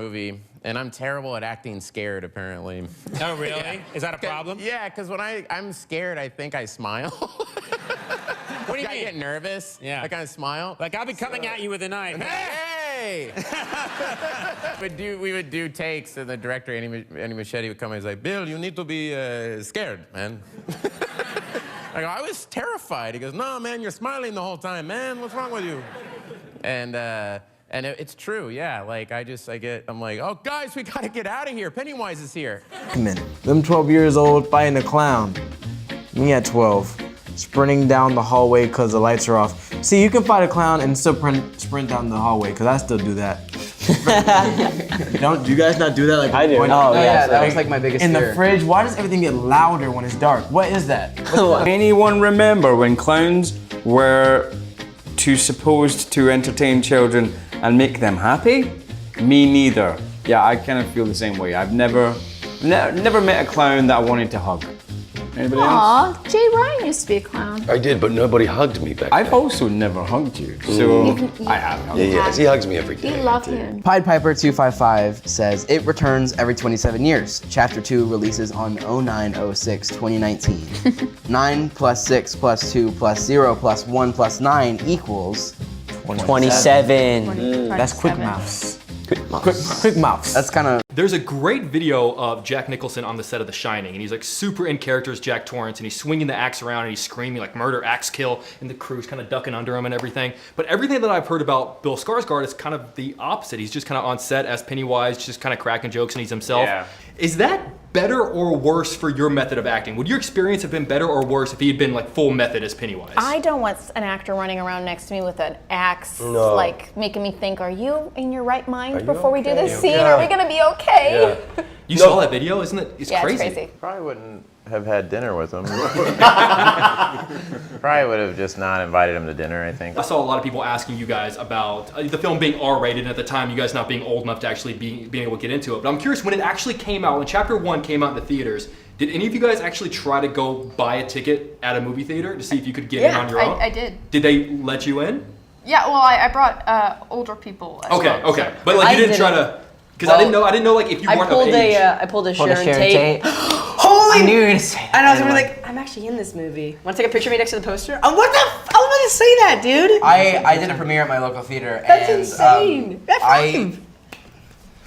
movie, and I'm terrible at acting scared, apparently. Oh, really? Yeah. Is that a problem? Yeah, because when I'm scared, I think I smile. What do you I mean? get nervous. Yeah. I kind of smile. Like, I'll be coming at you with a knife. Hey! we would do takes, and the director, Andy Machete, would come and he's like, Bill, you need to be scared, man. I go, I was terrified. He goes, no, man, you're smiling the whole time, man. What's wrong with you? And it's true, yeah. Like, I'm like, oh, guys, we gotta get out of here. Pennywise is here. Them 12 years old fighting a clown. Me at 12, sprinting down the hallway because the lights are off. See, you can fight a clown and still sprint down the hallway, because I still do that. Do you guys not do that? Like, I do. Oh, yeah, that was like my biggest in fear. the fridge, why does everything get louder when it's dark? What is that? Anyone remember when clowns were supposed to entertain children and make them happy? Me neither. Yeah, I kind of feel the same way. I've never met a clown that I wanted to hug. Anybody else? Aw, Jay Ryan used to be a clown. I did, but nobody hugged me back I've then. also never hugged you, so I have hugged you. Yeah, he hugs me every day. You love him. Pied Piper 255 says it returns every 27 years. Chapter 2 releases on 09/06/2019. 9 plus 6 plus 2 plus 0 plus 1 plus 9 equals 27. That's quick mouse. Quick mouse. That's kind of. There's a great video of Jack Nicholson on the set of The Shining, and he's like super in character as Jack Torrance, and he's swinging the axe around and he's screaming like murder, axe kill, and the crew's kind of ducking under him and everything. But everything that I've heard about Bill Skarsgård is kind of the opposite. He's just kind of on set as Pennywise, just kind of cracking jokes, and he's himself. Yeah. Is that better or worse for your method of acting? Would your experience have been better or worse if he had been like full method as Pennywise? I don't want an actor running around next to me with an axe, like making me think, are you in your right mind before we do this scene? Yeah. Are we gonna be okay? Yeah. You saw that video, isn't it? It's Yeah, crazy. it's crazy. Probably wouldn't have had dinner with him. Probably would have just not invited him to dinner, I think. I saw a lot of people asking you guys about the film being R-rated, and at the time you guys not being old enough to actually being able to get into it. But I'm curious, when it actually came out, when Chapter 1 came out in the theaters, did any of you guys actually try to go buy a ticket at a movie theater to see if you could get in on your own? I did. Did they let you in? Yeah, well, I brought older people. As Okay, well, okay. so- But like I you didn't try didn't. to, because I didn't know like if you weren't of age. I pulled a Sharon Tate. I knew you were gonna say that. And I was gonna be like, I'm actually in this movie. Want to take a picture of me next to the poster? I was about to say that, dude. I did a premiere at my local theater. That's and, insane. That's I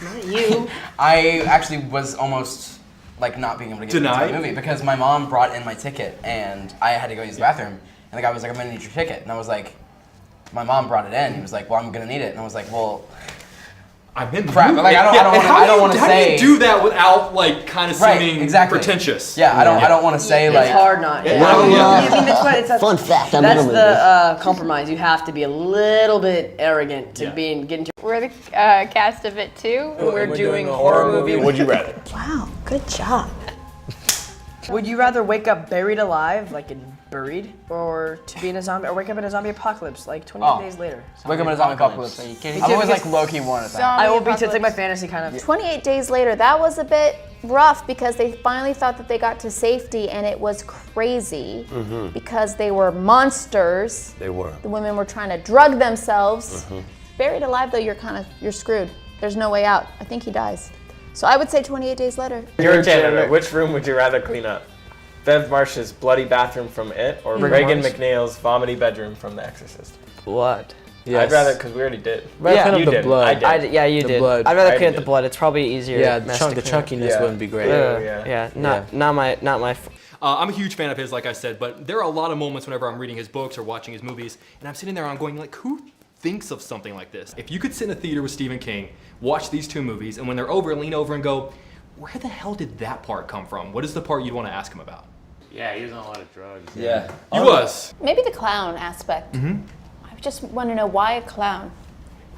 Not you. I actually was almost like not being able to get Denied? into the movie because my mom brought in my ticket and I had to go use the bathroom. And the guy was like, I'm gonna need your ticket. And I was like, my mom brought it in. He was like, well, I'm gonna need it. And I was like, well, I'm in the crap. movie. Like, I don't want to How say. do you do that without like kind of seeming exactly. pretentious? Yeah, I don't want to say It's like. hard not. Yeah. Yeah. I mean, that's what it's. Fun fact, I'm That's in a the compromise. You have to be a little bit arrogant to get into. We're the cast of it too. We're doing a horror movie. Would you rather? Wow, good job. Would you rather wake up buried alive, like in buried, or to be in a zombie, or wake up in a zombie apocalypse, like 28 days later? Wake up in a zombie apocalypse. I've always like low-key wanted that. I will be. It's like my fantasy kind of. 28 days later, that was a bit rough because they finally thought that they got to safety, and it was crazy because they were monsters. They were. The women were trying to drug themselves. Buried alive, though, you're screwed. There's no way out. I think he dies. So I would say 28 days later. Your candidate, which room would you rather clean up? Bev Marsh's bloody bathroom from It, or Reagan McNeil's vomity bedroom from The Exorcist? Blood. I'd rather, because we already did. Yeah, you did. blood. I did. Yeah, you did. blood. I'd rather I clean up the did. blood. It's probably easier. Yeah, mess the to clean up. chunkiness wouldn't be great. Not my. I'm a huge fan of his, like I said, but there are a lot of moments whenever I'm reading his books or watching his movies, and I'm sitting there and I'm going like, who thinks of something like this? If you could sit in a theater with Stephen King, watch these two movies, and when they're over, lean over and go, where the hell did that part come from? What is the part you'd want to ask him about? Yeah, he was on a lot of drugs. Yeah. He was. Maybe the clown aspect. I just want to know why a clown.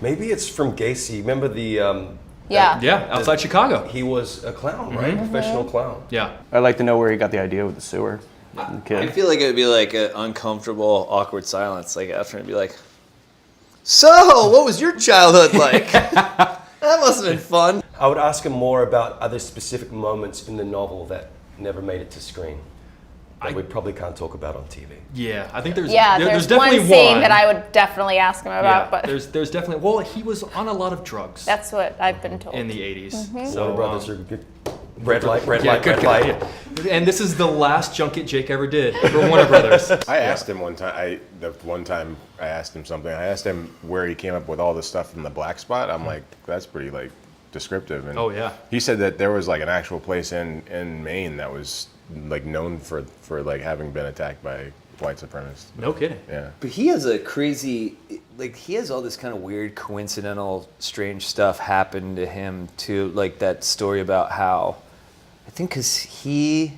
Maybe it's from Gacy. Remember the? Yeah. Yeah, outside Chicago. He was a clown, right? Professional clown. Yeah. I'd like to know where he got the idea with the sewer. I feel like it would be like an uncomfortable, awkward silence. Like after it'd be like, so, what was your childhood like? That must have been fun. I would ask him more about other specific moments in the novel that never made it to screen. that we probably can't talk about on TV. Yeah, I think there's there's definitely one scene that I would definitely ask him about, Yeah, but there's definitely. Well, he was on a lot of drugs that's what I've been told. in the 80s. Warner Brothers are good. Red light, good red guy, light. yeah. And this is the last junket Jake ever did for Warner Brothers. I asked him one time. The one time I asked him something. I asked him where he came up with all this stuff from the Black Spot. I'm like, that's pretty like descriptive. And Oh, yeah. He said that there was like an actual place in Maine that was like known for like having been attacked by white supremacists. No kidding. Yeah. But he has a crazy, like he has all this kind of weird, coincidental, strange stuff happen to him too. Like that story about how, I think, because he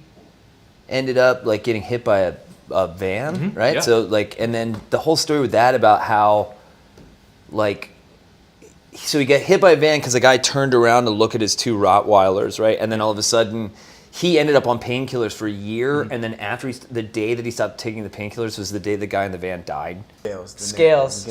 ended up like getting hit by a van, right? yeah. So like, and then the whole story with that about how, like, so he got hit by a van because the guy turned around to look at his two Rottweilers, right? And then all of a sudden, he ended up on painkillers for a year, and then after the day that he stopped taking the painkillers was the day the guy in the van died. Scales.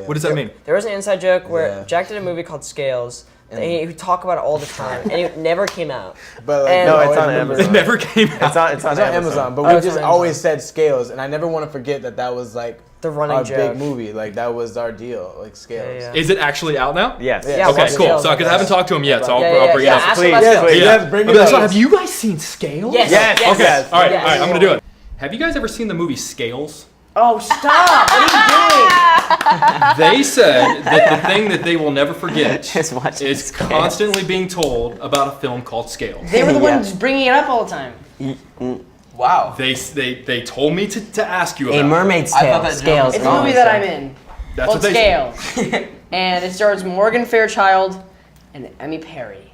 What does that mean? There was an inside joke where Yeah. Jack did a movie called Scales. And he would talk about it all the time, and it never came out. But like, And- no, it's it's on on It never came out. It's on Amazon. But Oh, we it's just on always Amazon. said Scales, and I never want to forget that was like The running our joke. big movie. Like that was our deal, like Scales. Yeah. Is it actually out now? Yes. Yeah, Okay, watch cool. Scales, So, because I haven't talked to him yet, so I'll Yeah, bring yeah, it up. ask Please, him about Scales. please. Yes, bring it Okay, up. so have you guys seen Scales? Yes. Yes. Yes. Okay. Yes. All right. Yes. All right. I'm gonna do it. Have you guys ever seen the movie Scales? Oh, stop! What are you doing? They said that the thing that they will never forget Just watch is Scales. constantly being told about a film called Scales. They were the ones bringing it up all the time. Wow. They told me to ask you about A it. Mermaid's I Tale. thought that joke Scales. It's a movie that I'm in. That's Called what they Scales. And it stars Morgan Fairchild and Emmy Perry.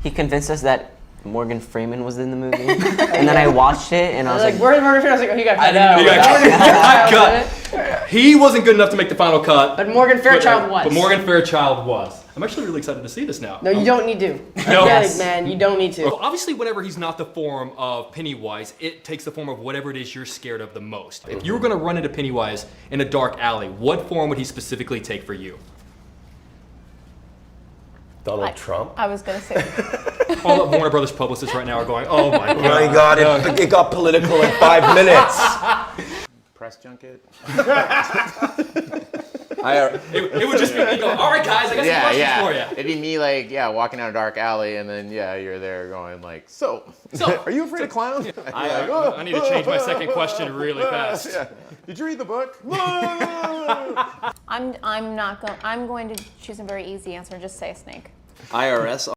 He convinced us that Morgan Freeman was in the movie, and then I watched it, and I I was was like, where's Morgan Fairchild? I was like, oh, he got cut out. He got Morgan Fairchild cut. was in it. He wasn't good enough to make the final cut. But Morgan Fairchild was. But Morgan Fairchild was. I'm actually really excited to see this now. No, you don't need to. No. Yes. Man, you don't need to. Well, obviously, whenever he's not the form of Pennywise, it takes the form of whatever it is you're scared of the most. If you were going to run into Pennywise in a dark alley, what form would he specifically take for you? Donald Trump. I was gonna say. All the Warner Brothers publicists right now are going, oh my Oh my God! It got political in 5 minutes. Press junket. It would just be me going, all right, guys, I got some questions for you. It'd be me like, walking down a dark alley, and then you're there going like, so are you afraid of clowns? I need to change my second question really fast. Did you read the book? I'm not going. I'm going to choose a very easy answer and just say a snake. IRS